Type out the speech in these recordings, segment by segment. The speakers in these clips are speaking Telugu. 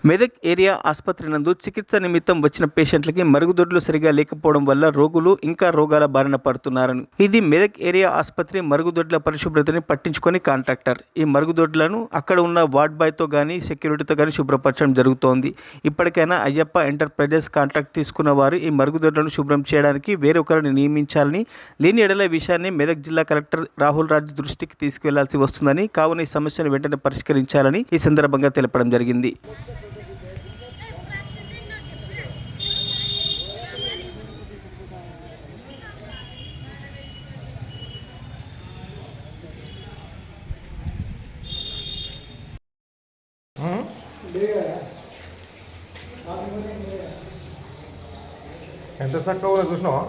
మెదక్ ఏరియా ఆసుపత్రి నందు చికిత్స నిమిత్తం వచ్చిన పేషెంట్లకి మరుగుదొడ్లు సరిగా లేకపోవడం వల్ల రోగులు ఇంకా రోగాల బారిన పడుతున్నారని ఇది మెదక్ ఏరియా ఆసుపత్రి మరుగుదొడ్ల పరిశుభ్రతని పట్టించుకొని కాంట్రాక్టర్ ఈ మరుగుదొడ్లను అక్కడ ఉన్న వార్డ్ బాయ్తో కానీ సెక్యూరిటీతో కానీ శుభ్రపరచడం జరుగుతోంది. ఇప్పటికైనా అయ్యప్ప ఎంటర్ప్రైజెస్ కాంట్రాక్ట్ తీసుకున్న వారు ఈ మరుగుదొడ్లను శుభ్రం చేయడానికి వేరొకరిని నియమించాలని, లేని ఎడల విషయాన్ని మెదక్ జిల్లా కలెక్టర్ రాహుల్ రాజ్ దృష్టికి తీసుకువెళ్లాల్సి వస్తుందని, కావున ఈ సమస్యను వెంటనే పరిష్కరించాలని ఈ సందర్భంగా తెలపడం జరిగింది. ఎంత చక్కగా చూసినావా?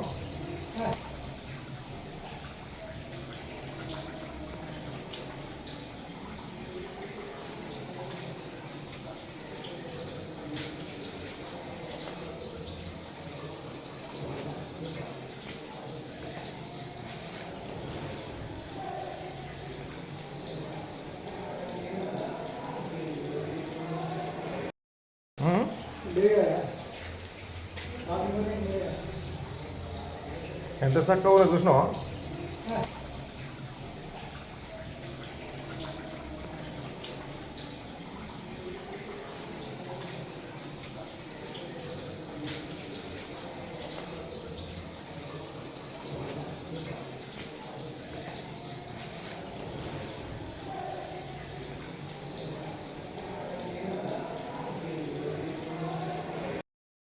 ఎంత చక్కగా చూసినావా?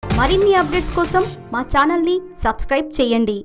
మరిన్ని అప్డేట్స్ కోసం మా ఛానల్ని సబ్స్క్రైబ్ చేయండి.